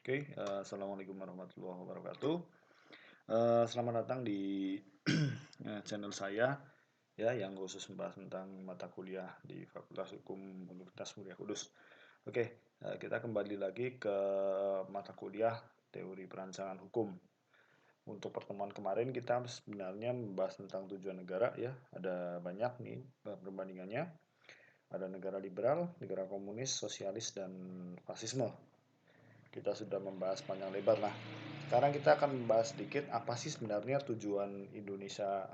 Assalamualaikum warahmatullahi wabarakatuh. Selamat datang di channel saya ya yang khusus membahas tentang mata kuliah di Fakultas Hukum Universitas Muria Kudus. Kita kembali lagi ke mata kuliah Teori Perancangan Hukum. Untuk pertemuan kemarin kita sebenarnya membahas tentang tujuan negara ya. Ada banyak nih perbandingannya. Ada negara liberal, negara komunis, sosialis, dan fasisme. Kita sudah membahas panjang lebar. Nah, sekarang kita akan membahas sedikit apa sih sebenarnya tujuan Indonesia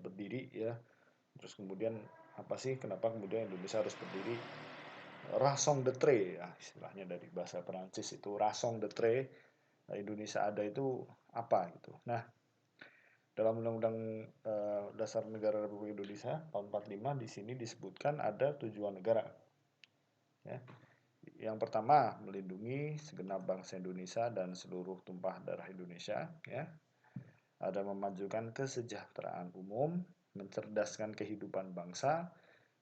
berdiri ya. Terus kemudian apa sih kenapa kemudian Indonesia harus berdiri? Raison d'être ya istilahnya dari bahasa Perancis itu raison d'être Indonesia ada itu apa gitu. Nah, dalam Undang-Undang Dasar Negara Republik Indonesia tahun 45 di sini disebutkan ada tujuan negara. Ya. Yang pertama, melindungi segenap bangsa Indonesia dan seluruh tumpah darah Indonesia. Ya. Ada memajukan kesejahteraan umum, mencerdaskan kehidupan bangsa,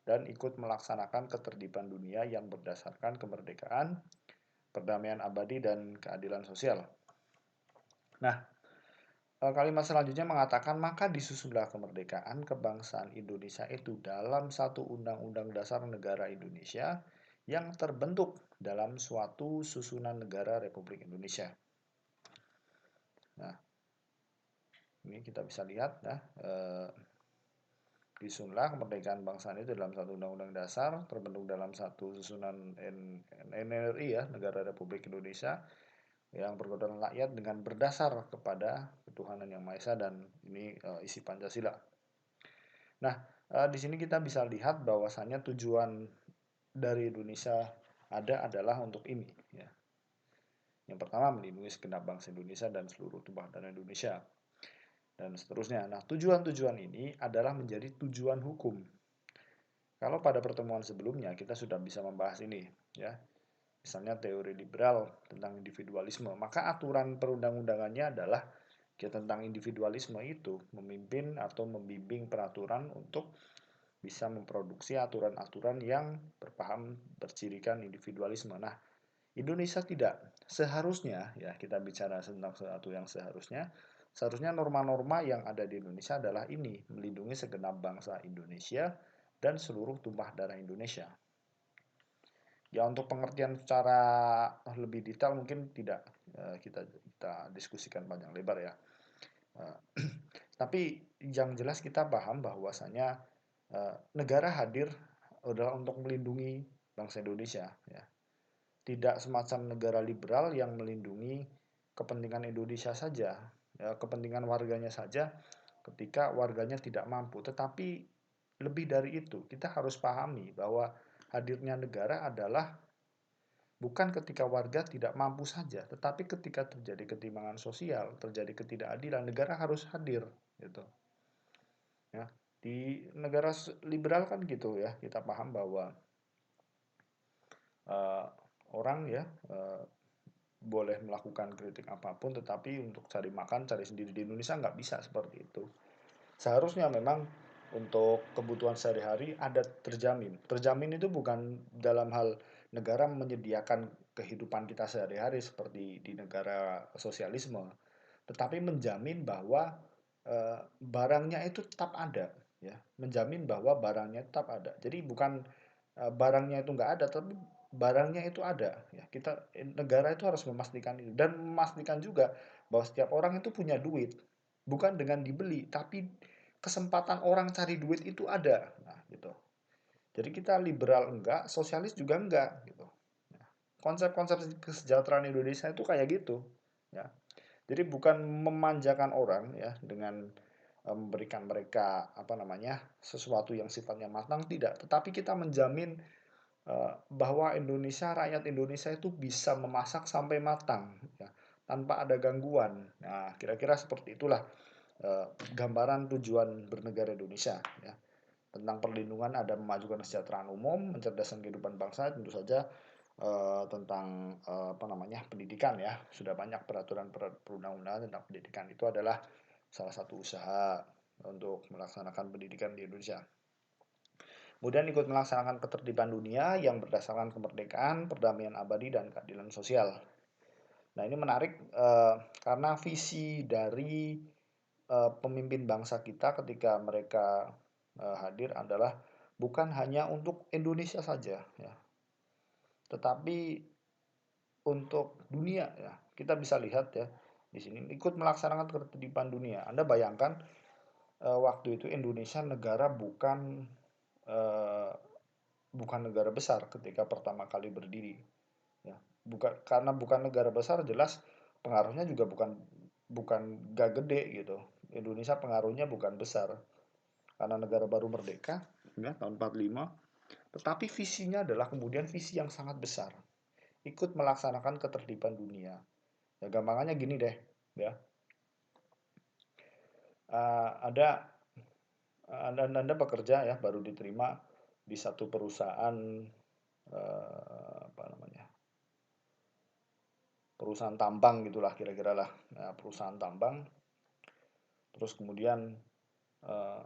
dan ikut melaksanakan ketertiban dunia yang berdasarkan kemerdekaan, perdamaian abadi, dan keadilan sosial. Nah, kalimat selanjutnya mengatakan, maka disusunlah kemerdekaan kebangsaan Indonesia itu dalam satu undang-undang dasar negara Indonesia yang terbentuk dalam suatu susunan negara Republik Indonesia. Nah, ini kita bisa lihat ya, disusunlah kemerdekaan bangsa itu dalam satu undang-undang dasar terbentuk dalam satu susunan NRI ya, Negara Republik Indonesia yang berkedaulatan rakyat dengan berdasar kepada ketuhanan yang maha esa, dan ini isi Pancasila. Nah, di sini kita bisa lihat bahwasannya tujuan dari Indonesia ada adalah untuk ini ya. Yang pertama, melindungi segenap bangsa Indonesia dan seluruh tumpah darah Indonesia dan seterusnya. Nah, tujuan-tujuan ini adalah menjadi tujuan hukum. Kalau pada pertemuan sebelumnya kita sudah bisa membahas ini ya. Misalnya teori liberal tentang individualisme, maka aturan perundang-undangannya adalah ya, tentang individualisme itu memimpin atau membimbing peraturan untuk bisa memproduksi aturan-aturan yang berpaham bercirikan individualisme. Nah, Indonesia tidak. Seharusnya ya kita bicara tentang sesuatu yang seharusnya norma-norma yang ada di Indonesia adalah ini, melindungi segenap bangsa Indonesia dan seluruh tumpah darah Indonesia. Ya untuk pengertian secara lebih detail mungkin tidak kita diskusikan panjang lebar ya. Tapi yang jelas kita paham bahwasanya negara hadir adalah untuk melindungi bangsa Indonesia ya. Tidak semacam negara liberal yang melindungi kepentingan Indonesia saja, ya, kepentingan warganya saja ketika warganya tidak mampu. Tetapi lebih dari itu, kita harus pahami bahwa hadirnya negara adalah bukan ketika warga tidak mampu saja, tetapi ketika terjadi ketimpangan sosial, terjadi ketidakadilan, negara harus hadir, gitu. Ya, di negara liberal kan gitu ya, kita paham bahwa uh, orang ya boleh melakukan kritik apapun, tetapi untuk cari makan, cari sendiri di Indonesia nggak bisa seperti itu. Seharusnya memang untuk kebutuhan sehari-hari ada terjamin. Terjamin itu bukan dalam hal negara menyediakan kehidupan kita sehari-hari seperti di negara sosialisme, tetapi menjamin bahwa barangnya itu tetap ada, ya, menjamin bahwa barangnya tetap ada. Jadi bukan barangnya itu nggak ada, tapi barangnya itu ada. Ya, negara itu harus memastikan itu dan memastikan juga bahwa setiap orang itu punya duit, bukan dengan dibeli, tapi kesempatan orang cari duit itu ada. Nah, gitu. Jadi kita liberal enggak, sosialis juga enggak, gitu. Nah, konsep-konsep kesejahteraan Indonesia itu kayak gitu, ya. Jadi bukan memanjakan orang ya dengan memberikan mereka apa namanya sesuatu yang sifatnya matang, tidak, tetapi kita menjamin bahwa rakyat Indonesia itu bisa memasak sampai matang ya, tanpa ada gangguan. Nah, kira-kira seperti itulah gambaran tujuan bernegara Indonesia ya. Tentang perlindungan ada memajukan kesejahteraan umum, mencerdaskan kehidupan bangsa, tentu saja tentang apa namanya pendidikan ya. Sudah banyak peraturan perundang-undangan tentang pendidikan, itu adalah salah satu usaha untuk melaksanakan pendidikan di Indonesia. Kemudian ikut melaksanakan ketertiban dunia yang berdasarkan kemerdekaan, perdamaian abadi, dan keadilan sosial. Nah, ini menarik karena visi dari pemimpin bangsa kita ketika mereka hadir adalah bukan hanya untuk Indonesia saja, ya, tetapi untuk dunia, ya. Kita bisa lihat ya di sini ikut melaksanakan ketertiban dunia. Anda bayangkan waktu itu Indonesia negara eh, bukan negara besar ketika pertama kali berdiri, ya. Bukan negara besar, jelas pengaruhnya juga bukan bukan gak gede gitu. Indonesia pengaruhnya bukan besar karena negara baru merdeka, ya, tahun 45. Tetapi visinya adalah kemudian visi yang sangat besar, ikut melaksanakan ketertiban dunia. Ya, gampangannya gini deh, ya. Ada Anda bekerja, ya, baru diterima di satu perusahaan, apa namanya, perusahaan tambang gitulah kira-kira lah. Nah, perusahaan tambang. Terus kemudian eh,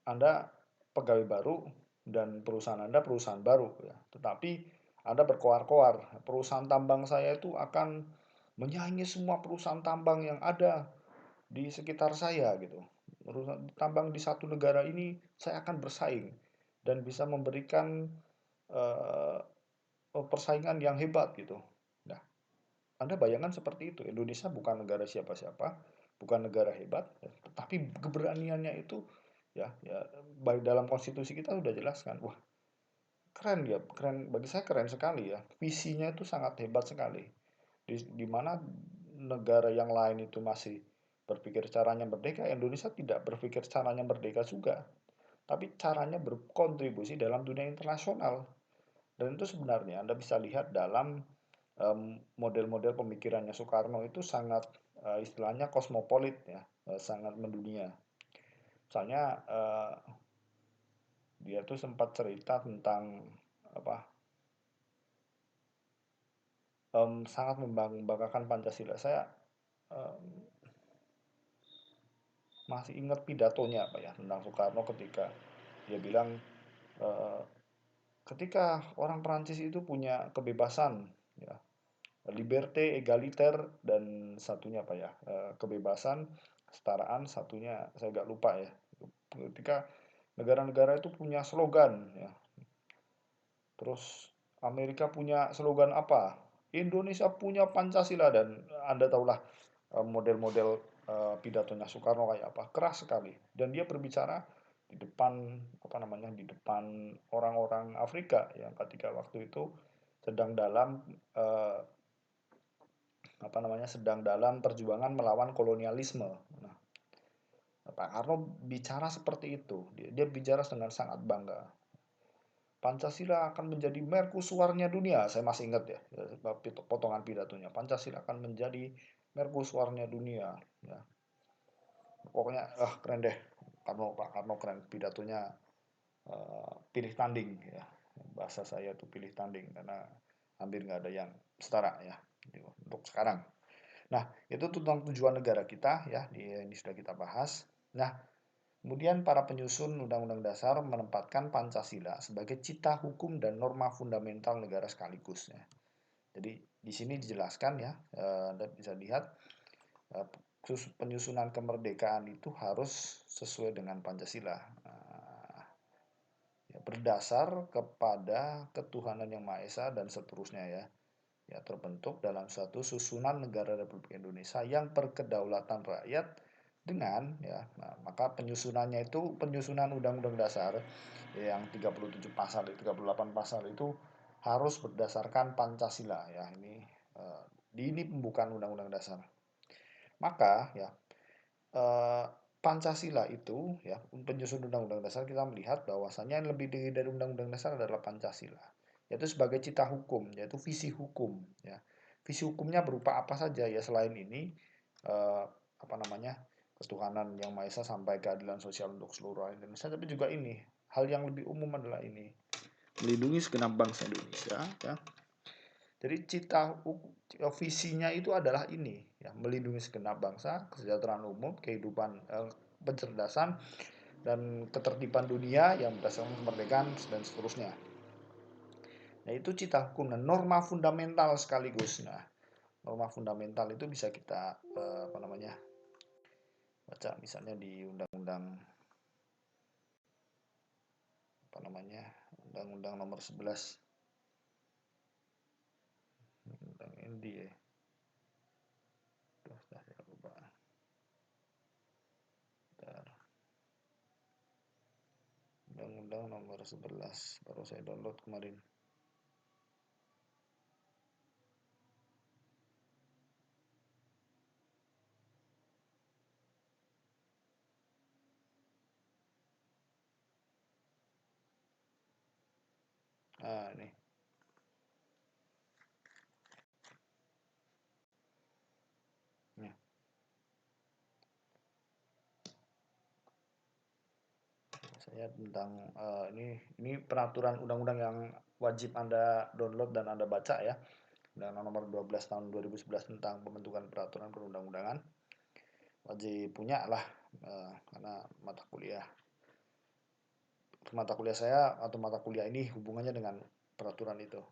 Anda pegawai baru dan perusahaan Anda perusahaan baru, ya. Tetapi Anda berkoar-koar, perusahaan tambang saya itu akan menyaingi semua perusahaan tambang yang ada di sekitar saya gitu. Perusahaan tambang di satu negara ini saya akan bersaing dan bisa memberikan eh, persaingan yang hebat gitu. Nah, Anda bayangkan seperti itu. Indonesia bukan negara siapa-siapa, bukan negara hebat, tetapi keberaniannya itu, ya, ya, baik dalam konstitusi kita sudah jelaskan. Wah, keren ya, keren, bagi saya keren sekali ya. Visinya itu sangat hebat sekali. Di mana negara yang lain itu masih berpikir caranya merdeka, Indonesia tidak berpikir caranya merdeka juga, tapi caranya berkontribusi dalam dunia internasional. Dan itu sebenarnya Anda bisa lihat dalam model-model pemikirannya Soekarno itu sangat istilahnya kosmopolit, ya, sangat mendunia. Misalnya dia tuh sempat cerita tentang apa, sangat membanggakan Pancasila. Saya em, masih ingat pidatonya apa ya tentang Soekarno ketika dia bilang eh, ketika orang Perancis itu punya kebebasan, ya, liberté, egaliter, dan satunya apa ya, kebebasan, kesetaraan, satunya saya agak lupa ya. Ketika negara-negara itu punya slogan, ya, terus Amerika punya slogan apa, Indonesia punya Pancasila, dan Anda tahulah model-model pidatonya Soekarno kayak apa, keras sekali, dan dia berbicara di depan apa namanya, di depan orang-orang Afrika yang ketika waktu itu sedang dalam eh, apa namanya, sedang dalam perjuangan melawan kolonialisme. Nah, Pak Karno bicara seperti itu, dia bicara dengan sangat bangga. Pancasila akan menjadi mercusuarnya dunia. Saya masih ingat ya, potongan pidatonya. Pancasila akan menjadi mercusuarnya dunia. Ya. Pokoknya keren deh. Pak Karno keren pidatonya, pilih tanding ya. Bahasa saya tuh pilih tanding karena hampir nggak ada yang setara ya untuk sekarang. Nah, itu tentang tujuan negara kita ya, ini sudah kita bahas. Nah, kemudian para penyusun Undang-Undang Dasar menempatkan Pancasila sebagai cita hukum dan norma fundamental negara sekaligus, ya. Jadi di sini dijelaskan ya, Anda bisa lihat eh, penyusunan kemerdekaan itu harus sesuai dengan Pancasila. Ya, berdasar kepada ketuhanan yang Maha Esa dan seterusnya, ya. Ya, terbentuk dalam suatu susunan negara Republik Indonesia yang berkedaulatan rakyat dengan, ya, nah, maka penyusunannya itu penyusunan Undang-Undang Dasar yang 37 pasal, 38 pasal itu harus berdasarkan Pancasila, ya. Ini pembukaan Undang-Undang Dasar. Maka ya, eh, Pancasila itu ya, penyusun Undang-Undang Dasar kita melihat bahwasanya yang lebih tinggi dari Undang-Undang Dasar adalah Pancasila, yaitu sebagai cita hukum, yaitu visi hukum, ya. Visi hukumnya berupa apa saja ya selain ini, apa namanya, ketuhanan yang Maha Esa sampai keadilan sosial untuk seluruh rakyat Indonesia, tapi juga ini hal yang lebih umum adalah ini, melindungi segenap bangsa Indonesia, ya. Jadi visinya itu adalah ini, ya, melindungi segenap bangsa, kesejahteraan umum, kehidupan, pencerdasan dan ketertiban dunia yang berdasarkan kemerdekaan dan seterusnya. Nah, itu cita hukum dan norma fundamental sekaligus. Nah, Norma fundamental itu bisa kita baca misalnya di Undang-Undang Nomor 11, Undang ND ya. Saya lupa. Undang-Undang Nomor 11 baru saya download kemarin. Ini. Ya. Saya tentang ini peraturan undang-undang yang wajib Anda download dan Anda baca ya. Undang-Undang Nomor 12 tahun 2011 tentang pembentukan peraturan perundang-undangan. Wajib punya lah karena mata kuliah saya atau mata kuliah ini hubungannya dengan peraturan itu.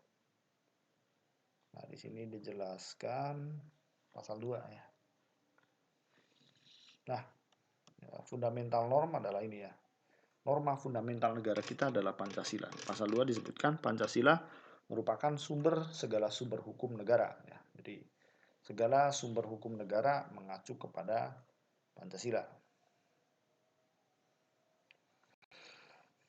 Nah, di sini dijelaskan pasal 2 ya. Nah, fundamental norm adalah ini ya. Norma fundamental negara kita adalah Pancasila. Pasal 2 disebutkan Pancasila merupakan segala sumber hukum negara ya. Jadi segala sumber hukum negara mengacu kepada Pancasila.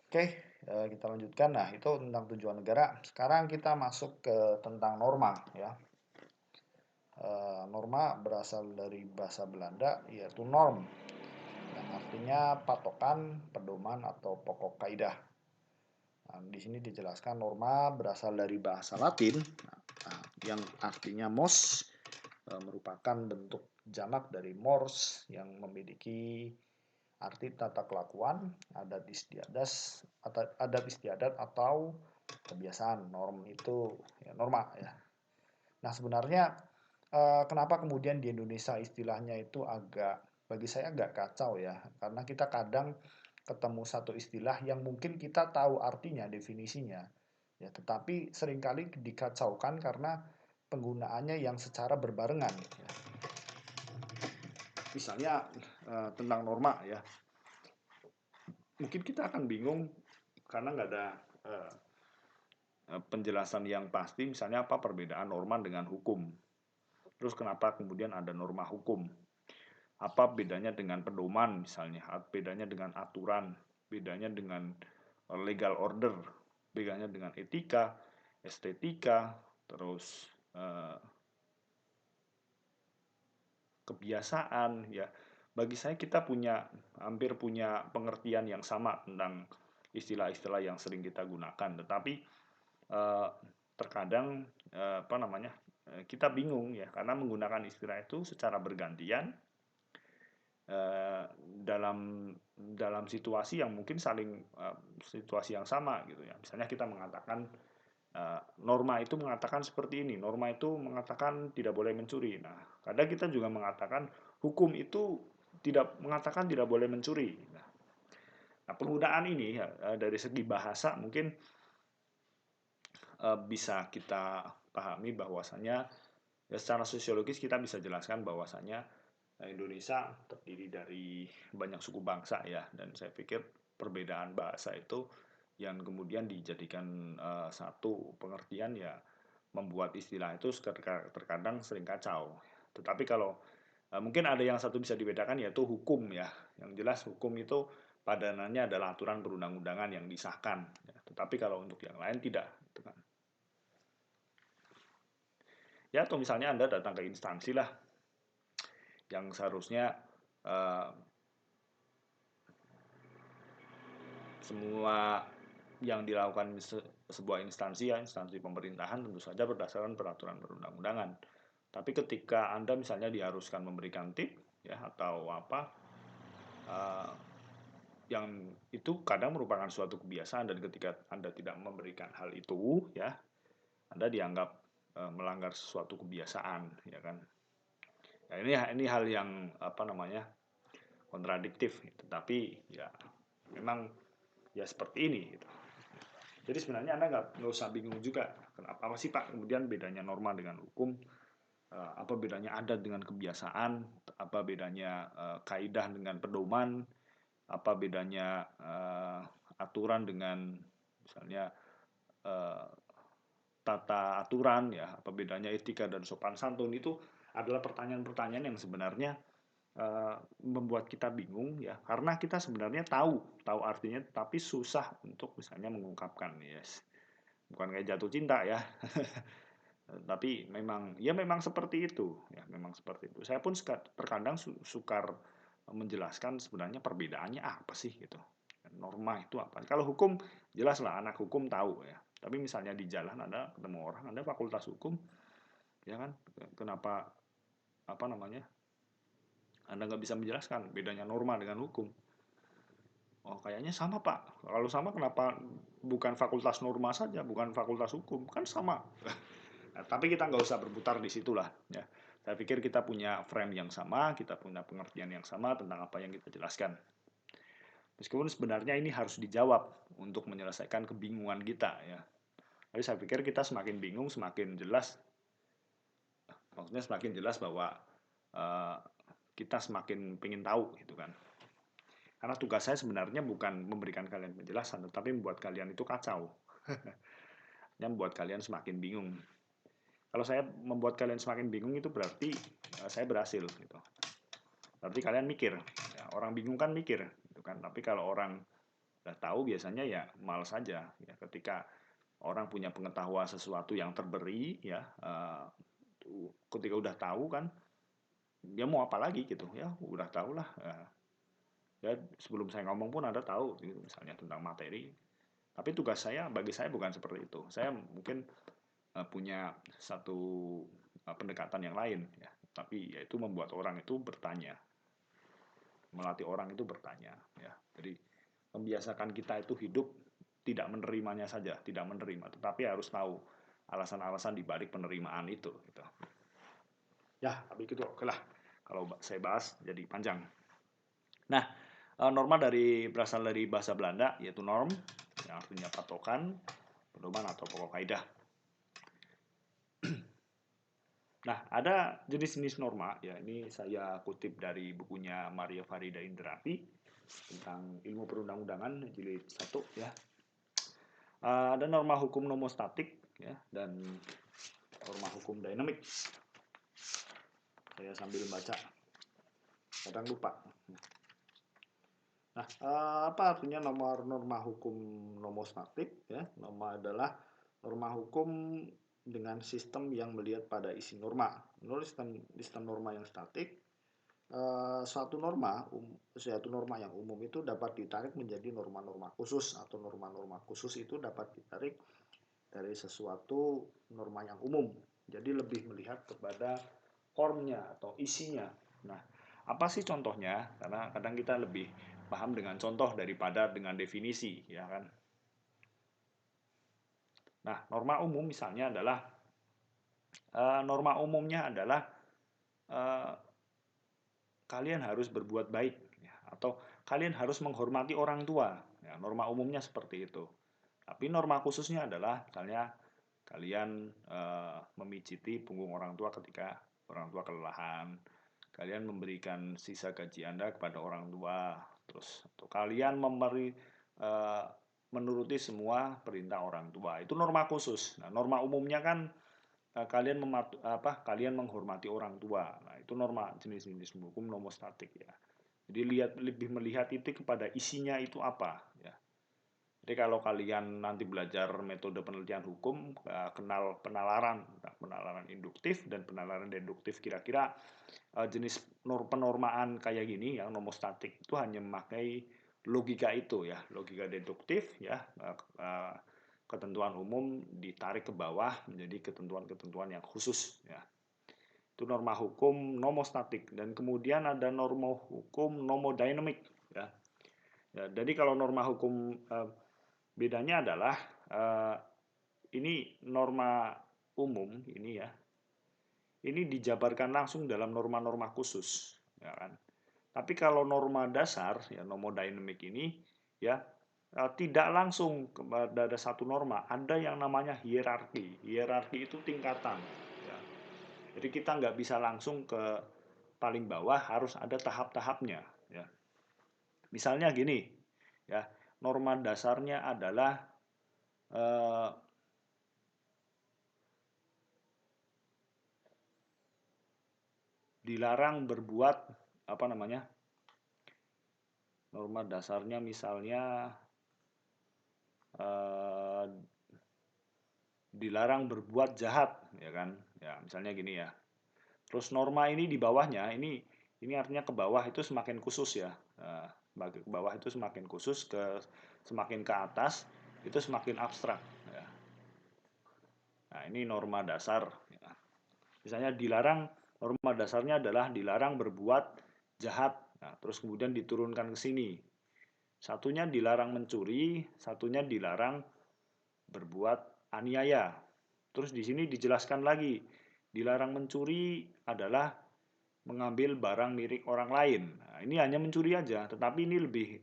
Oke, kita lanjutkan. Nah, itu tentang tujuan negara. Sekarang kita masuk ke tentang norma ya. Norma berasal dari bahasa Belanda yaitu norm, yang artinya patokan, pedoman atau pokok kaidah. Nah, di sini dijelaskan norma berasal dari bahasa Latin yang artinya mos, merupakan bentuk jamak dari mors yang memiliki arti tata kelakuan, adat istiadat atau kebiasaan. Norm itu ya, norma ya. Nah, sebenarnya kenapa kemudian di Indonesia istilahnya itu bagi saya agak kacau ya, karena kita kadang ketemu satu istilah yang mungkin kita tahu artinya, definisinya, ya, tetapi seringkali dikacaukan karena penggunaannya yang secara berbarengan. Ya. Misalnya tentang norma ya, mungkin kita akan bingung karena nggak ada penjelasan yang pasti. Misalnya apa perbedaan norma dengan hukum? Terus kenapa kemudian ada norma hukum? Apa bedanya dengan pedoman misalnya, bedanya dengan aturan, bedanya dengan legal order, bedanya dengan etika, estetika, terus kebiasaan ya. Bagi saya kita hampir punya pengertian yang sama tentang istilah-istilah yang sering kita gunakan, tetapi terkadang kita bingung ya karena menggunakan istilah itu secara bergantian dalam situasi yang mungkin situasi yang sama gitu ya. Misalnya kita mengatakan norma itu mengatakan seperti ini, norma itu mengatakan tidak boleh mencuri. Nah, kadang kita juga mengatakan hukum itu tidak mengatakan tidak boleh mencuri. Nah, penggunaan ini dari segi bahasa mungkin bisa kita pahami bahwasanya ya, secara sosiologis kita bisa jelaskan bahwasanya Indonesia terdiri dari banyak suku bangsa ya, dan saya pikir perbedaan bahasa itu yang kemudian dijadikan satu pengertian ya membuat istilah itu terkadang sering kacau. Tetapi kalau mungkin ada yang satu bisa dibedakan yaitu hukum ya. Yang jelas hukum itu padanannya adalah aturan perundang-undangan yang disahkan. Ya. Tetapi kalau untuk yang lain tidak. Gitu kan. Ya atau misalnya Anda datang ke instansi lah yang seharusnya semua yang dilakukan sebuah instansi ya, instansi pemerintahan tentu saja berdasarkan peraturan perundang-undangan. Tapi ketika Anda misalnya diharuskan memberikan tip ya atau apa yang itu kadang merupakan suatu kebiasaan, dan ketika Anda tidak memberikan hal itu ya Anda dianggap melanggar suatu kebiasaan ya kan. Ya, ini hal yang kontradiktif gitu. Tapi ya memang ya seperti ini gitu. Jadi sebenarnya Anda nggak usah bingung juga kenapa sih Pak kemudian bedanya norma dengan hukum. Apa bedanya adat dengan kebiasaan, apa bedanya kaidah dengan pedoman, apa bedanya aturan dengan misalnya eh, tata aturan, ya, apa bedanya etika dan sopan santun. Itu adalah pertanyaan-pertanyaan yang sebenarnya membuat kita bingung, ya, karena kita sebenarnya tahu tahu artinya tapi susah untuk misalnya mengungkapkan. Yes, bukan kayak jatuh cinta ya. Tapi memang ya memang seperti itu, ya memang seperti itu. Saya pun terkadang sukar menjelaskan sebenarnya perbedaannya apa sih gitu. Norma itu apa? Kalau hukum jelas lah, anak hukum tahu ya. Tapi misalnya di jalan ada ketemu orang, ada fakultas hukum, ya kan? Kenapa apa namanya? Anda nggak bisa menjelaskan bedanya norma dengan hukum? Oh, kayaknya sama, Pak. Kalau sama kenapa bukan fakultas norma saja, bukan fakultas hukum? Kan sama. Nah, tapi kita nggak usah berputar di situlah. Ya. Saya pikir kita punya frame yang sama, kita punya pengertian yang sama tentang apa yang kita jelaskan. Meskipun sebenarnya ini harus dijawab untuk menyelesaikan kebingungan kita. Ya. Tapi saya pikir kita semakin bingung, semakin jelas. Maksudnya semakin jelas bahwa uh, kita semakin pengen tahu, gitu kan. Karena tugas saya sebenarnya bukan memberikan kalian penjelasan, tetapi membuat kalian itu kacau. Yang membuat kalian semakin bingung. Kalau saya membuat kalian semakin bingung itu berarti saya berhasil gitu. Berarti kalian mikir. Ya, orang bingung kan mikir, gitu kan. Tapi kalau orang udah tahu biasanya ya malas saja. Ya, ketika orang punya pengetahuan sesuatu yang terberi, ya ketika udah tahu kan, dia mau apa lagi gitu. Ya udah tahu lah. Ya sebelum saya ngomong pun Anda tahu, gitu, misalnya tentang materi. Tapi tugas saya, bagi saya bukan seperti itu. Saya mungkin punya satu pendekatan yang lain, ya. Tapi yaitu membuat orang itu bertanya, melatih orang itu bertanya, ya. Jadi membiasakan kita itu hidup tidak menerimanya saja, tidak menerima, tetapi harus tahu alasan-alasan di balik penerimaan itu, gitu. Ya, tapi gitu oke lah. Kalau saya bahas jadi panjang. Nah, norma berasal dari bahasa Belanda yaitu norm, yang artinya patokan, pedoman atau pokok kaidah. Nah, ada jenis-jenis norma, ya ini saya kutip dari bukunya Maria Farida Indrati tentang ilmu perundang-undangan jilid 1 ya. Ada norma hukum nomostatik ya dan norma hukum dinamik. Saya sambil baca, kadang lupa. Nah, apa artinya norma hukum nomostatik ya? Norma adalah norma hukum dengan sistem yang melihat pada isi norma. Menurut sistem norma yang statik, suatu norma yang umum itu dapat ditarik menjadi norma-norma khusus, atau norma-norma khusus itu dapat ditarik dari sesuatu norma yang umum. Jadi lebih melihat kepada formnya atau isinya. Nah, apa sih contohnya? Karena kadang kita lebih paham dengan contoh daripada dengan definisi, ya kan? Nah, norma umum misalnya adalah norma umumnya adalah eh, kalian harus berbuat baik, ya, atau kalian harus menghormati orang tua. Ya, norma umumnya seperti itu. Tapi norma khususnya adalah misalnya kalian memijiti punggung orang tua ketika orang tua kelelahan. Kalian memberikan sisa gaji Anda kepada orang tua. Terus atau kalian eh, menuruti semua perintah orang tua. Itu norma khusus. Nah, norma umumnya kan kalian menghormati orang tua. Nah, itu norma jenis-jenis hukum nomostatik ya. Jadi lebih melihat itu kepada isinya itu apa ya. Jadi kalau kalian nanti belajar metode penelitian hukum, kenal penalaran induktif dan penalaran deduktif, kira-kira jenis penormaan kayak gini yang nomostatik itu hanya memakai logika itu ya, logika deduktif ya, ketentuan umum ditarik ke bawah menjadi ketentuan-ketentuan yang khusus ya. Itu norma hukum nomostatik, dan kemudian ada norma hukum nomodinamik ya. Ya, jadi kalau norma hukum bedanya adalah ini norma umum ini ya. Ini dijabarkan langsung dalam norma-norma khusus, ya kan. Tapi kalau norma dasar ya nomodinamik ini ya tidak langsung kepada ada satu norma, ada yang namanya hierarki. Hierarki itu tingkatan ya. Jadi kita nggak bisa langsung ke paling bawah, harus ada tahap-tahapnya. Ya. Misalnya gini, ya norma dasarnya adalah eh, dilarang berbuat apa namanya, norma dasarnya misalnya eh, dilarang berbuat jahat, ya kan? Ya misalnya gini ya. Terus norma ini di bawahnya, ini artinya ke bawah itu semakin khusus ya. Ke bawah itu semakin khusus, semakin ke atas itu semakin abstrak. Ya. Nah ini norma dasar. Ya. Misalnya dilarang, norma dasarnya adalah dilarang berbuat jahat. Nah, terus kemudian diturunkan ke sini. Satunya dilarang mencuri, satunya dilarang berbuat aniaya. Terus di sini dijelaskan lagi, dilarang mencuri adalah mengambil barang milik orang lain. Nah, ini hanya mencuri aja, tetapi ini lebih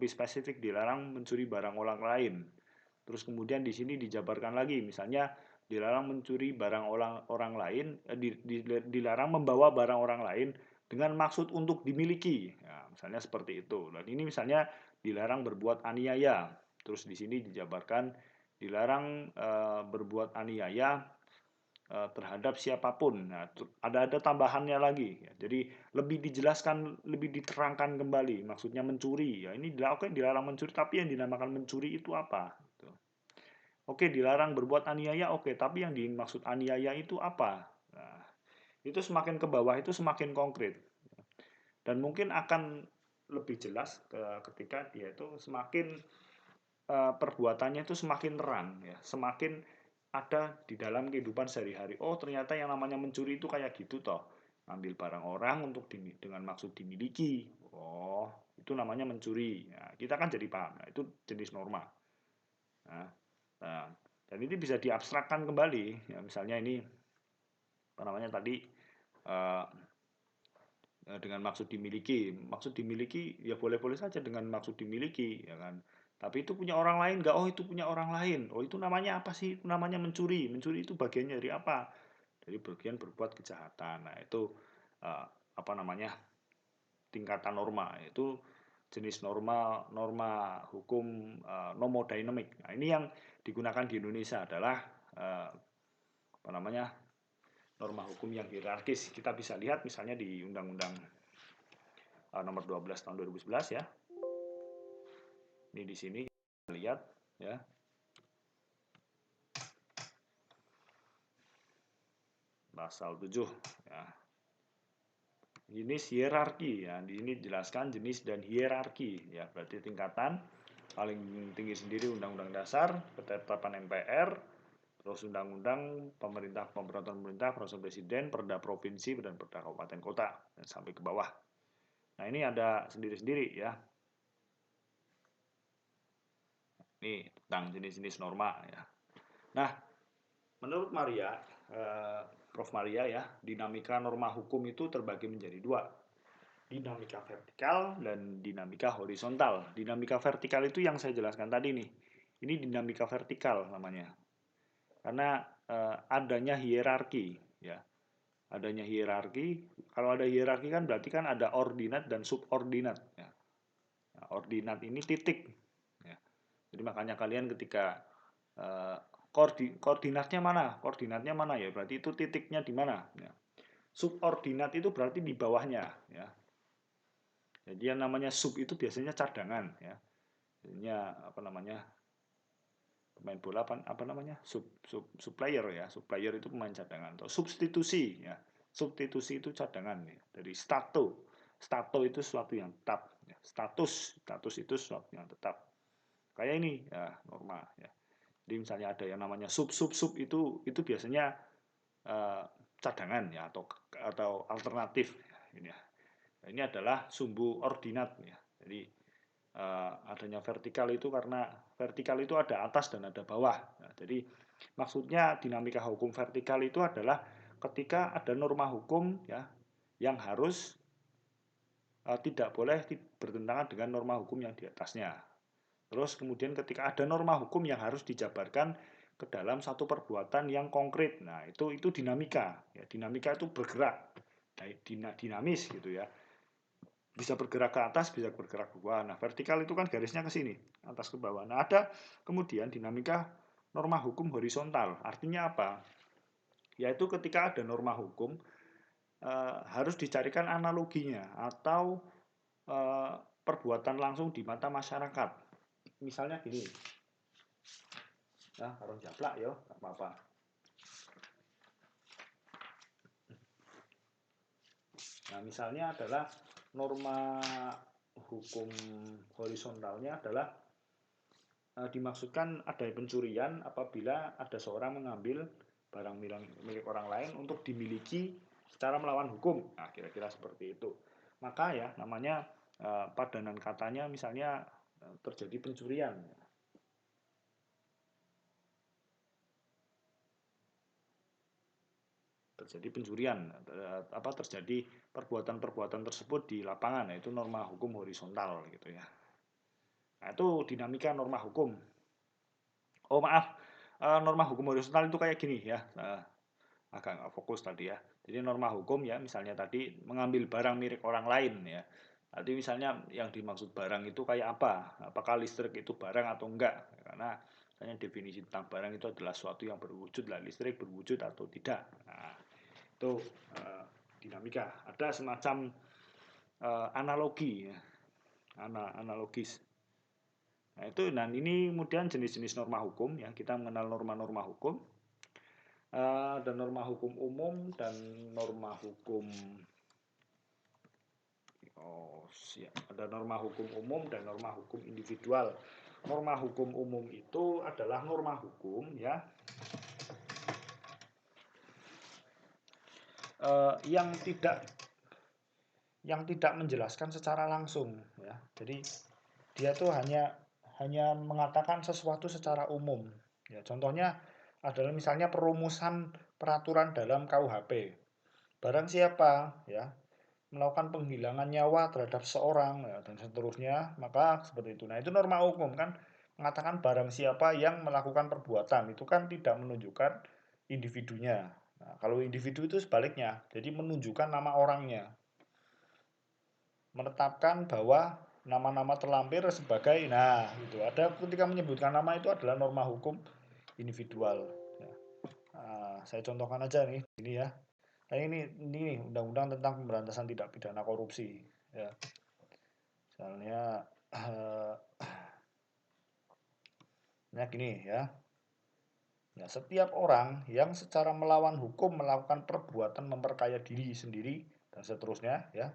spesifik, dilarang mencuri barang orang lain. Terus kemudian di sini dijabarkan lagi, misalnya dilarang mencuri barang orang lain, dilarang membawa barang orang lain dengan maksud untuk dimiliki. Nah, misalnya seperti itu. Dan ini misalnya dilarang berbuat aniaya. Terus di sini dijabarkan dilarang berbuat aniaya terhadap siapapun. Nah, ada tambahannya lagi. Ya. Jadi lebih dijelaskan, lebih diterangkan kembali. Maksudnya mencuri. Ya ini dilarang mencuri, tapi yang dinamakan mencuri itu apa? Gitu. Oke, dilarang berbuat aniaya. Oke, tapi yang dimaksud aniaya itu apa? Nah, itu semakin ke bawah itu semakin konkret. Dan mungkin akan lebih jelas ketika dia itu semakin perbuatannya itu semakin terang ya, semakin ada di dalam kehidupan sehari-hari. Oh, ternyata yang namanya mencuri itu kayak gitu toh. Ambil barang orang untuk dengan maksud dimiliki. Oh, itu namanya mencuri. Nah, kita kan jadi paham. Nah, itu jenis norma. Nah, nah, dan ini bisa diabstrakkan kembali. Ya, misalnya ini apa namanya tadi eh, dengan maksud dimiliki. Maksud dimiliki ya boleh-boleh saja dengan maksud dimiliki, ya kan. Tapi itu punya orang lain nggak? Oh itu punya orang lain. Oh itu namanya apa sih? Itu namanya mencuri. Mencuri itu bagiannya dari apa? Dari bagian berbuat kejahatan. Nah itu uh, apa namanya tingkatan norma. Itu jenis norma norma hukum nomodynamic. Nah ini yang digunakan di Indonesia adalah apa namanya norma hukum yang hierarkis. Kita bisa lihat misalnya di Undang-Undang nomor 12 tahun 2011 ya. Ini di sini kita lihat ya. Pasal 7 ya. Jenis hierarki ya. Di sini dijelaskan jenis dan hierarki ya. Berarti tingkatan paling tinggi sendiri Undang-Undang Dasar, ketetapan MPR, terus Undang-Undang Pemerintah, Pemberontakan Pemerintah, Peraturan Presiden, Perda Provinsi dan Perda Kabupaten Kota dan sampai ke bawah. Nah ini ada sendiri-sendiri ya. Ini tentang jenis-jenis norma ya. Nah, menurut Maria, Prof. Maria ya, dinamika norma hukum itu terbagi menjadi dua. Dinamika vertikal dan dinamika horizontal. Dinamika vertikal itu yang saya jelaskan tadi nih. Ini dinamika vertikal namanya. Karena adanya hierarki ya. Adanya hierarki, kalau ada hierarki kan berarti kan ada ordinat dan subordinat ya. Nah, ordinat ini titik ya. Jadi makanya kalian ketika koordinatnya mana? Koordinatnya mana ya? Berarti itu titiknya di mana? Ya. Subordinat itu berarti di bawahnya ya. Jadi yang namanya sub itu biasanya cadangan ya. Jadinya apa namanya? Pemain bola apa namanya? Supplier ya. Supplier itu pemain cadangan atau substitusi ya. Substitusi itu cadangan ya. Dari stato. Stato itu sesuatu yang tetap ya. Status itu sesuatu yang tetap. Kayak ini ya, norma ya. Jadi misalnya ada yang namanya sub itu biasanya cadangan ya atau alternatif ini ya. Ini adalah sumbu ordinat ya. Jadi adanya vertikal itu karena vertikal itu ada atas dan ada bawah. Nah, jadi maksudnya dinamika hukum vertikal itu adalah ketika ada norma hukum ya yang harus tidak boleh bertentangan dengan norma hukum yang di atasnya. Terus kemudian ketika ada norma hukum yang harus dijabarkan ke dalam satu perbuatan yang konkret. Nah, itu dinamika. Ya, dinamika itu bergerak, dinamis gitu ya. Bisa bergerak ke atas, bisa bergerak ke bawah. Nah, vertikal itu kan garisnya ke sini, atas ke bawah. Nah, ada kemudian dinamika norma hukum horizontal. Artinya apa? Yaitu ketika ada norma hukum, harus dicarikan analoginya atau perbuatan langsung di mata masyarakat. Misalnya gini, nah, harus japlak ya, nggak apa-apa. Nah, misalnya adalah norma hukum horizontalnya adalah dimaksudkan ada pencurian apabila ada seorang mengambil barang milik orang lain untuk dimiliki secara melawan hukum. Nah, kira-kira seperti itu. Maka ya namanya padanan katanya misalnya terjadi pencurian. Terjadi pencurian, terjadi perbuatan-perbuatan tersebut di lapangan, itu norma hukum horizontal gitu ya. Nah, itu dinamika norma hukum. Oh maaf, norma hukum horizontal itu kayak gini ya, agak nggak fokus tadi ya. Jadi norma hukum ya, misalnya tadi mengambil barang milik orang lain ya. Tadi misalnya yang dimaksud barang itu kayak apa? Apakah listrik itu barang atau enggak? Karena misalnya definisi tentang barang itu adalah suatu yang berwujud, lah listrik berwujud atau tidak. Nah, itu dinamika. Ada semacam analogi ya, analogis. Nah, dan ini kemudian jenis-jenis norma hukum ya, kita mengenal norma-norma hukum. Ada norma hukum umum dan norma hukum ada norma hukum umum dan norma hukum individual. Norma hukum umum itu adalah norma hukum ya yang tidak menjelaskan secara langsung ya. Jadi dia tuh hanya mengatakan sesuatu secara umum. Ya, contohnya adalah misalnya perumusan peraturan dalam KUHP. Barang siapa ya melakukan penghilangan nyawa terhadap seorang ya, dan seterusnya, maka seperti itu. Nah, itu norma hukum kan mengatakan barang siapa yang melakukan perbuatan itu kan tidak menunjukkan individunya. Nah, kalau individu itu sebaliknya, jadi menunjukkan nama orangnya, menetapkan bahwa nama-nama terlampir sebagai, nah itu ada ketika menyebutkan nama itu adalah norma hukum individual. Ya. Nah, saya contohkan aja nih, ini ya. Nah, ini undang-undang tentang pemberantasan tindak pidana korupsi. Ya. Misalnya, gini ya. Ya, setiap orang yang secara melawan hukum melakukan perbuatan memperkaya diri sendiri dan seterusnya, ya.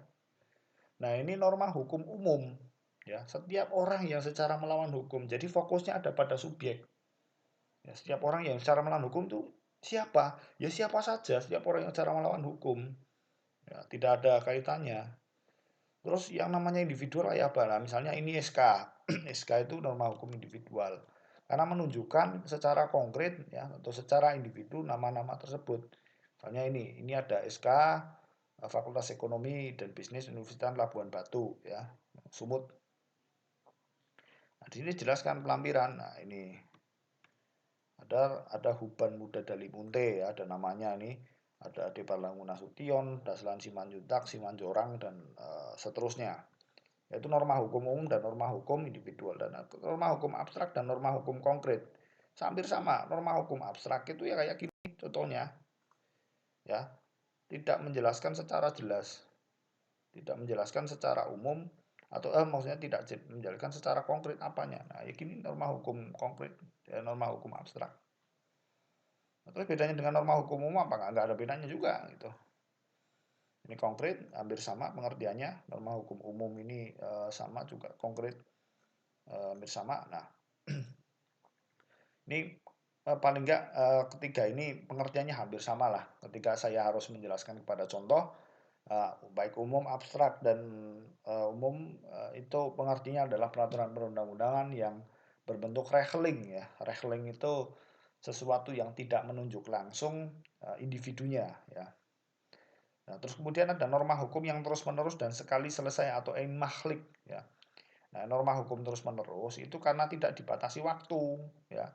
Nah, ini norma hukum umum, ya. Setiap orang yang secara melawan hukum. Jadi fokusnya ada pada subjek. Ya, setiap orang yang secara melawan hukum itu siapa? Ya siapa saja, setiap orang yang secara melawan hukum. Ya, tidak ada kaitannya. Terus yang namanya individual kayak apa? Nah, misalnya ini SK. SK itu norma hukum individual. Karena menunjukkan secara konkret ya atau secara individu nama-nama tersebut. Misalnya ini ada SK Fakultas Ekonomi dan Bisnis Universitas Labuan Batu ya, Sumut. Nah, di sini jelaskan pelampiran. Nah, ini ada Huban Muda Dalimunte ya, ada namanya nih. Ada Ade Parlangu Nasution, Daslan Simanjuntak, Simanjorang dan seterusnya. Yaitu norma hukum umum dan norma hukum individual, dan norma hukum abstrak dan norma hukum konkret. Hampir sama, norma hukum abstrak itu ya kayak gini contohnya. Ya, tidak menjelaskan secara jelas, tidak menjelaskan secara umum atau maksudnya tidak menjelaskan secara konkret apanya. Nah, ya gini norma hukum konkret, ya, norma hukum abstrak. Terus bedanya dengan norma hukum umum apa? Nggak ada bedanya juga gitu. Ini konkret, hampir sama pengertiannya. Norma hukum umum ini sama juga konkret, hampir sama. Nah, ini paling enggak ketiga ini pengertiannya hampir sama lah. Ketika saya harus menjelaskan kepada contoh, baik umum, abstrak, dan umum, itu pengertiannya adalah peraturan perundang-undangan yang berbentuk regeling ya. Regeling itu sesuatu yang tidak menunjuk langsung individunya ya. Nah, terus kemudian ada norma hukum yang terus-menerus dan sekali selesai atau ein mahlik ya. Nah, norma hukum terus-menerus itu karena tidak dibatasi waktu ya.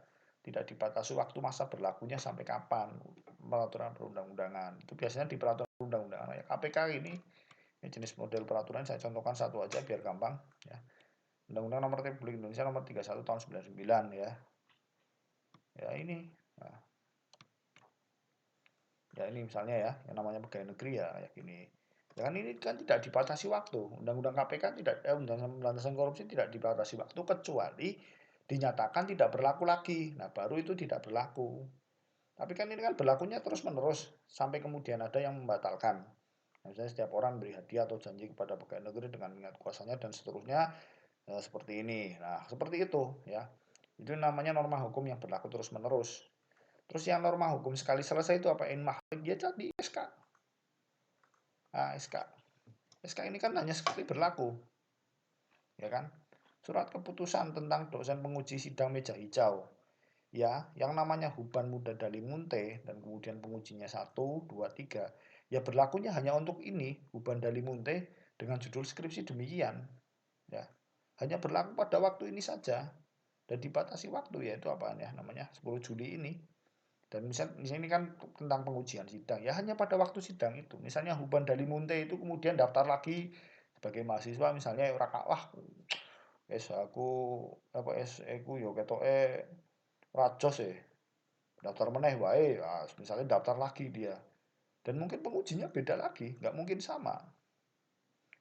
Tidak dibatasi waktu masa berlakunya sampai kapan peraturan perundang-undangan. Itu biasanya di peraturan perundang-undangan. Ya, KPK ini jenis model peraturan saya contohkan satu aja biar gampang ya. Undang-Undang Nomor Republik Indonesia Nomor 31 Tahun 99 ya. Ya ini. Nah, ya ini misalnya ya, yang namanya pegawai negeri ya kayak gini. Ya kan ini kan tidak dibatasi waktu. Undang-undang KPK tidak Undang-Undang Pemberantasan Korupsi tidak dibatasi waktu kecuali dinyatakan tidak berlaku lagi. Nah, baru itu tidak berlaku. Tapi kan ini kan berlakunya terus-menerus sampai kemudian ada yang membatalkan. Nah, misalnya setiap orang beri hadiah atau janji kepada pegawai negeri dengan mengingat kuasanya dan seterusnya seperti ini. Nah, seperti itu ya. Itu namanya norma hukum yang berlaku terus-menerus. Terus yang norma hukum sekali selesai itu apa? Dia jadi SK. Nah, SK. SK ini kan hanya sekali berlaku. Ya kan? Surat keputusan tentang dosen penguji sidang meja hijau. Ya, yang namanya Huban Muda Dali Munte dan kemudian pengujinya 1, 2, 3. Ya berlakunya hanya untuk ini, Huban Dali Munte dengan judul skripsi demikian. Ya, hanya berlaku pada waktu ini saja dan dibatasi waktu yaitu apa ya namanya 10 Juli ini. Dan misal di sini kan tentang pengujian sidang, ya hanya pada waktu sidang itu. Misalnya Huban Dali Munte itu kemudian daftar lagi sebagai mahasiswa misalnya ora wah aku apa aku yo ketoke rajos daftar meneh wae, misalnya daftar lagi dia. Dan mungkin pengujinya beda lagi, nggak mungkin sama.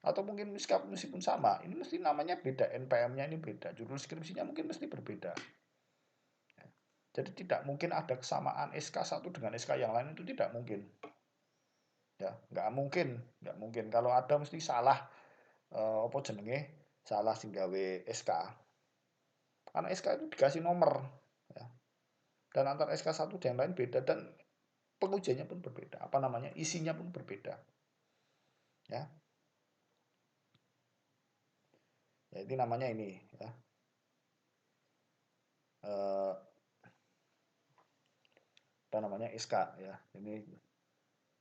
Atau mungkin meskipun sama, ini mesti namanya beda, NPM-nya ini beda, judul skripsinya mungkin mesti berbeda. Jadi tidak mungkin ada kesamaan SK1 dengan SK yang lain itu tidak mungkin. Ya, nggak mungkin. Kalau ada mesti salah apa jenenge? Salah sing gawe SK. Karena SK itu dikasih nomor ya. Dan antar SK1 dan yang lain beda dan pengujiannya pun berbeda. Apa namanya? Isinya pun berbeda. Ya. Ya itu namanya ini ya. Eh, apa namanya? SK ya.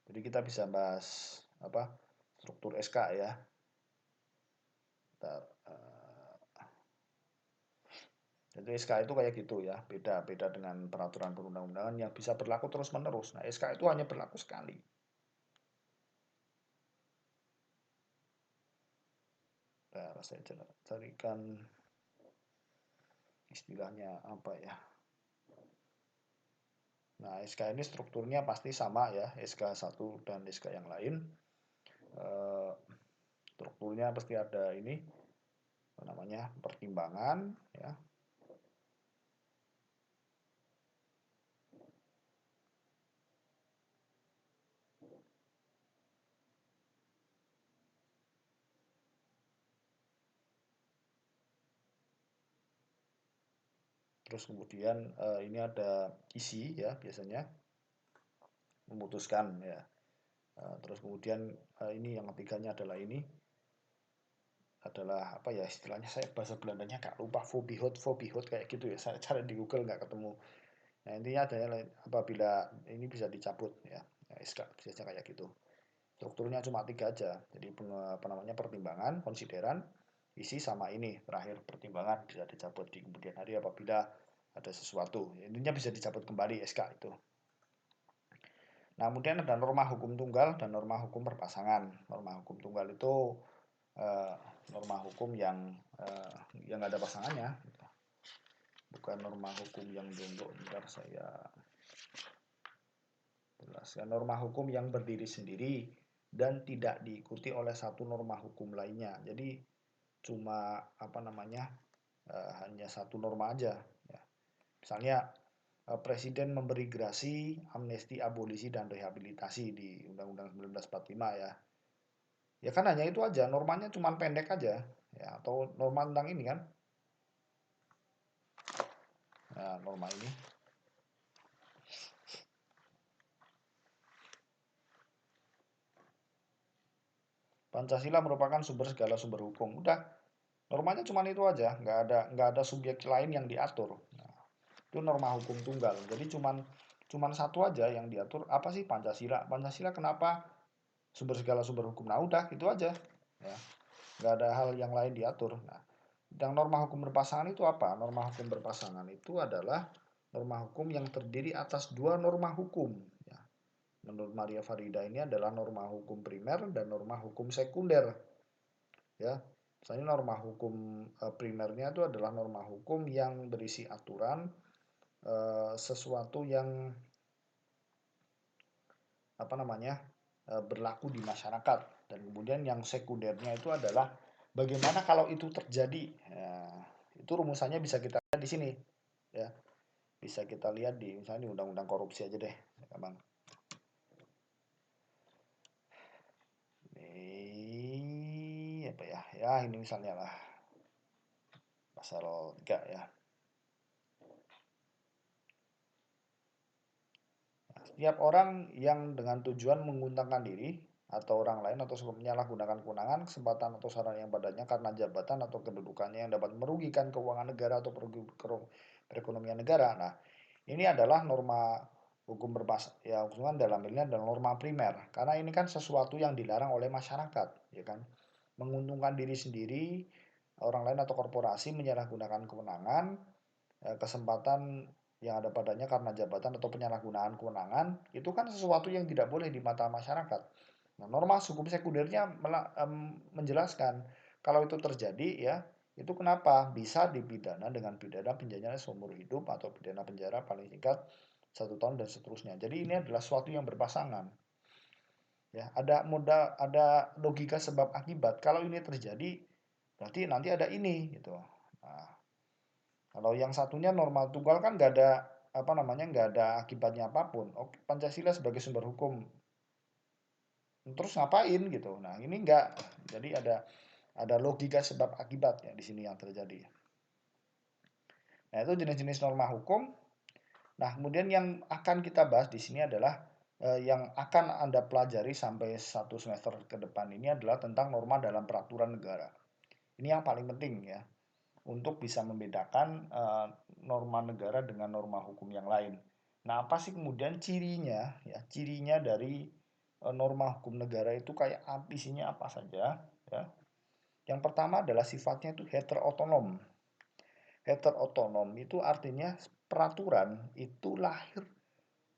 Jadi kita bisa bahas apa? Struktur SK ya. Bentar, jadi SK itu kayak gitu ya, beda dengan peraturan perundang-undangan yang bisa berlaku terus-menerus. Nah, SK itu hanya berlaku sekali. Nah, saya carikan istilahnya apa ya. Nah, SK ini strukturnya pasti sama ya, SK1 dan SK yang lain. Eh, strukturnya pasti ada ini, apa namanya, pertimbangan ya. Terus kemudian ini ada isi ya biasanya memutuskan ya. Terus kemudian ini yang ketiganya adalah ini adalah apa ya istilahnya saya bahasa Belandanya gak lupa fobihot kayak gitu ya saya cari di Google nggak ketemu. Nah intinya adalah apabila ini bisa dicabut ya, ya biasanya kayak gitu. Strukturnya cuma tiga aja jadi apa namanya pertimbangan konsideran isi sama ini terakhir pertimbangan bisa dicabut di kemudian hari apabila ada sesuatu intinya bisa dicabut kembali SK itu. Nah kemudian ada norma hukum tunggal dan norma hukum berpasangan. Norma hukum tunggal itu eh, norma hukum yang nggak ada pasangannya, bukan norma hukum yang bentuk. Bentar saya jelaskan. Norma hukum yang berdiri sendiri dan tidak diikuti oleh satu norma hukum lainnya. Jadi cuma apa namanya hanya satu norma aja. Ya. Misalnya Presiden memberi grasi, amnesti, abolisi, dan rehabilitasi di Undang-Undang 1945 ya. Ya kan hanya itu aja, normanya cuma pendek aja. Ya, atau norma tentang ini kan. Nah, norma ini. Pancasila merupakan sumber segala sumber hukum. Udah, normanya cuma itu aja, nggak ada subjek lain yang diatur. Nah, itu norma hukum tunggal. Jadi cuman satu aja yang diatur apa sih Pancasila? Pancasila kenapa sumber segala sumber hukum? Nah, udah itu aja. Ya, nggak ada hal yang lain diatur. Nah, yang norma hukum berpasangan itu apa? Norma hukum berpasangan itu adalah Norma hukum yang terdiri atas dua norma hukum. Ya. Menurut Maria Farida ini adalah norma hukum primer dan norma hukum sekunder. Ya, misalnya norma hukum primernya itu adalah norma hukum yang berisi aturan sesuatu yang apa namanya berlaku di masyarakat, dan kemudian yang sekundernya itu adalah bagaimana kalau itu terjadi. Ya, itu rumusannya bisa kita lihat di sini, ya bisa kita lihat di misalnya di undang-undang korupsi aja deh, bang. Ini apa ya? Ya ini misalnya lah pasal 3 ya. Setiap orang yang dengan tujuan menguntungkan diri atau orang lain atau menyalahgunakan kewenangan, kesempatan atau sarana yang padanya karena jabatan atau kedudukannya yang dapat merugikan keuangan negara atau perekonomian negara. Nah, ini adalah norma hukum ya hukuman dalam ini adalah norma primer, karena ini kan sesuatu yang dilarang oleh masyarakat, ya kan? Menguntungkan diri sendiri, orang lain atau korporasi menyalahgunakan kewenangan, kesempatan yang ada padanya karena jabatan atau penyalahgunaan kewenangan, itu kan sesuatu yang tidak boleh di mata masyarakat. Nah, norma hukum sekundernya menjelaskan kalau itu terjadi ya, itu kenapa bisa dipidana dengan pidana penjara seumur hidup atau pidana penjara paling singkat 1 tahun dan seterusnya. Jadi ini adalah sesuatu yang berpasangan. Ya, ada modal, ada logika sebab akibat. Kalau ini terjadi, berarti nanti ada ini gitu. Nah, kalau yang satunya norma tunggal kan nggak ada apa namanya nggak ada akibatnya apapun. Oke, Pancasila sebagai sumber hukum, terus ngapain gitu. Nah ini enggak. Jadi ada logika sebab akibatnya di sini yang terjadi. Nah itu jenis-jenis norma hukum. Nah kemudian yang akan kita bahas di sini adalah yang akan Anda pelajari sampai 1 semester ke depan ini adalah tentang norma dalam peraturan negara. Ini yang paling penting ya, untuk bisa membedakan norma negara dengan norma hukum yang lain. Nah, apa sih kemudian cirinya? Ya, cirinya dari norma hukum negara itu kayak isinya apa saja? Ya. Yang pertama adalah sifatnya itu heterotonom. Heterotonom itu artinya peraturan itu lahir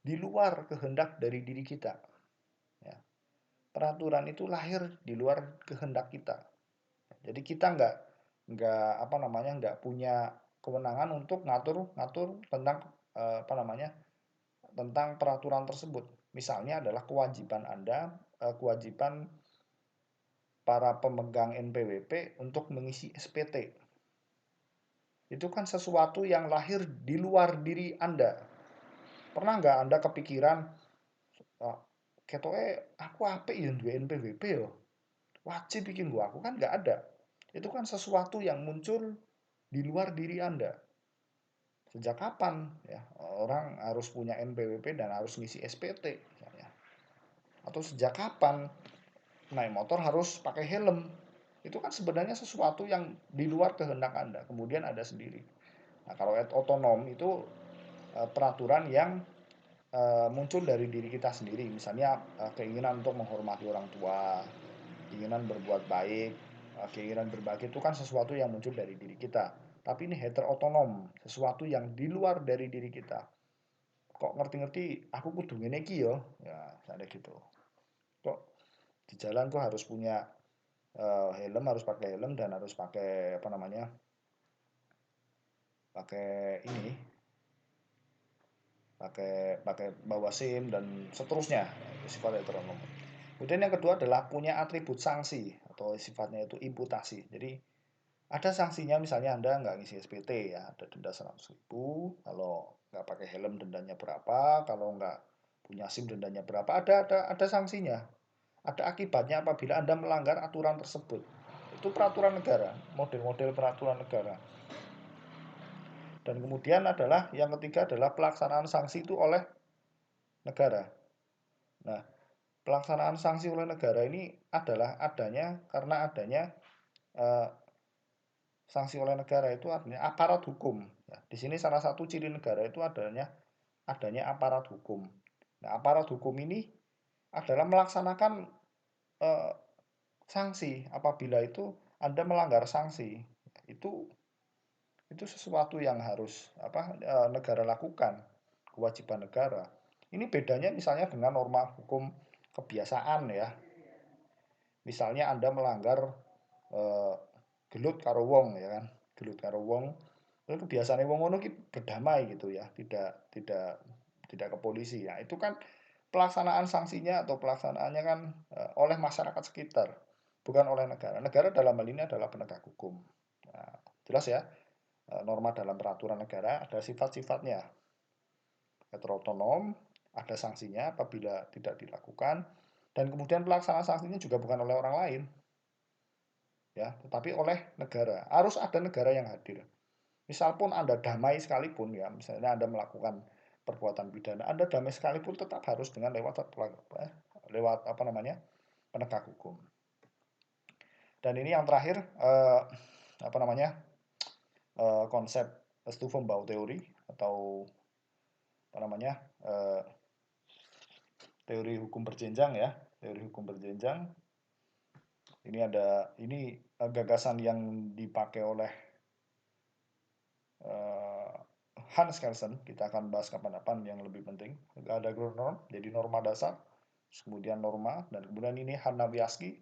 di luar kehendak dari diri kita. Ya. Peraturan itu lahir di luar kehendak kita. Jadi kita nggak punya kewenangan untuk ngatur tentang apa namanya tentang peraturan tersebut. Misalnya adalah kewajiban Anda, kewajiban para pemegang NPWP untuk mengisi SPT. Itu kan sesuatu yang lahir di luar diri Anda. Pernah nggak Anda kepikiran, "Ah, ketoke aku apik ya duwe NPWP yo. Wajib bikin gua." Aku kan nggak ada. Itu kan sesuatu yang muncul di luar diri Anda. Sejak kapan ya orang harus punya NPWP dan harus ngisi SPT misalnya? Atau sejak kapan naik motor harus pakai helm? Itu kan sebenarnya sesuatu yang di luar kehendak Anda, kemudian ada sendiri. Nah, kalau otonom itu peraturan yang muncul dari diri kita sendiri, misalnya keinginan untuk menghormati orang tua, keinginan berbuat baik, keinginan berbagi itu kan sesuatu yang muncul dari diri kita. Tapi ini heterotonom, sesuatu yang di luar dari diri kita. Kok ngerti-ngerti aku kudu ngene iki yo, ya ada gitu. Kok di jalan kok harus punya helm, harus pakai helm dan harus pakai apa namanya? Pakai ini, pakai bawa SIM dan seterusnya. Ya, sifat heteronom. Kemudian yang kedua adalah punya atribut sanksi atau sifatnya itu imputasi. Jadi ada sanksinya, misalnya Anda nggak ngisi SPT ya, ada denda 100.000, kalau nggak pakai helm dendanya berapa, kalau nggak punya SIM dendanya berapa, ada sanksinya. Ada akibatnya apabila Anda melanggar aturan tersebut. Itu peraturan negara, model-model peraturan negara. Dan kemudian adalah yang ketiga adalah pelaksanaan sanksi itu oleh negara. Nah, pelaksanaan sanksi oleh negara ini adalah karena adanya eh, sanksi oleh negara itu artinya aparat hukum. Ya, di sini salah satu ciri negara itu adanya aparat hukum. Nah, aparat hukum ini adalah melaksanakan eh, sanksi apabila itu Anda melanggar sanksi. Itu Itu sesuatu yang harus negara lakukan, kewajiban negara. Ini bedanya misalnya dengan norma hukum kebiasaan ya. Misalnya Anda melanggar eh, gelut karo wong ya kan, gelut karo wong. Itu kebiasaan wong ngono ki berdamai gitu ya, tidak ke polisi. Ya, itu kan pelaksanaan sanksinya atau pelaksanaannya kan oleh masyarakat sekitar, bukan oleh negara. Negara dalam hal ini adalah penegak hukum. Nah, jelas ya, norma dalam peraturan negara ada sifat-sifatnya. Otonom, ada sanksinya apabila tidak dilakukan, dan kemudian pelaksanaan sanksinya juga bukan oleh orang lain, ya, tetapi oleh negara. Harus ada negara yang hadir. Misal pun Anda damai sekalipun ya, misalnya Anda melakukan perbuatan pidana, Anda damai sekalipun tetap harus dengan lewat apa namanya penegak hukum. Dan ini yang terakhir apa namanya konsep Stufenbau teori atau apa namanya teori hukum berjenjang ya, teori hukum berjenjang. Ini gagasan yang dipakai oleh Hans Kelsen. Kita akan bahas kapan-kapan yang lebih penting. Ada Grundnorm, jadi norma dasar, kemudian norma, dan kemudian ini Hanna Wieski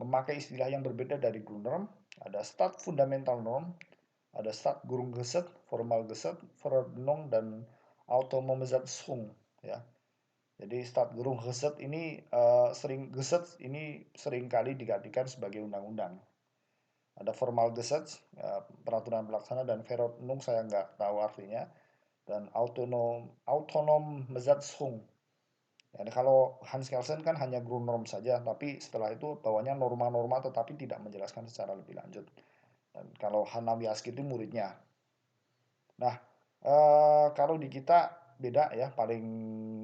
memakai istilah yang berbeda dari Grundnorm. Ada Stat Fundamental Norm, ada Stat Grundgesetz, Formal Gesetz, Verordnung, dan Autonomgesetzung. Ya, jadi Staatsgrundgesetz ini sering kali digantikan sebagai undang-undang. Ada formal gesetz, peraturan pelaksana, dan Verordnung saya nggak tahu artinya, dan autonom Besatzung. Jadi kalau Hans Kelsen kan hanya Grundnorm saja, tapi setelah itu bawahnya norma-norma tetapi tidak menjelaskan secara lebih lanjut. Dan kalau Hanna Wieski itu muridnya. Nah, kalau di kita beda ya, paling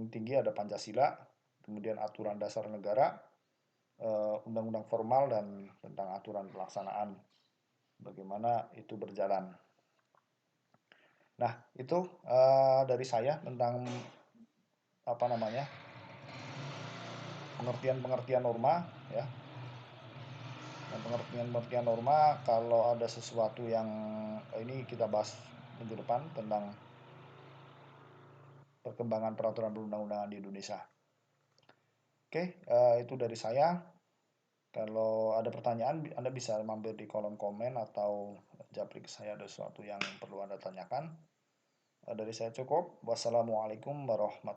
tinggi ada Pancasila, kemudian aturan dasar negara, undang-undang formal, dan tentang aturan pelaksanaan bagaimana itu berjalan. Nah, itu dari saya tentang apa namanya pengertian-pengertian norma ya. Dan pengertian-pengertian norma, kalau ada sesuatu yang ini kita bahas minggu depan tentang perkembangan peraturan perundang-undangan di Indonesia. Oke, itu dari saya. Kalau ada pertanyaan, Anda bisa mampir di kolom komen atau japri ke saya ada sesuatu yang perlu Anda tanyakan. Dari saya cukup. Wassalamualaikum warahmatullahi wabarakatuh.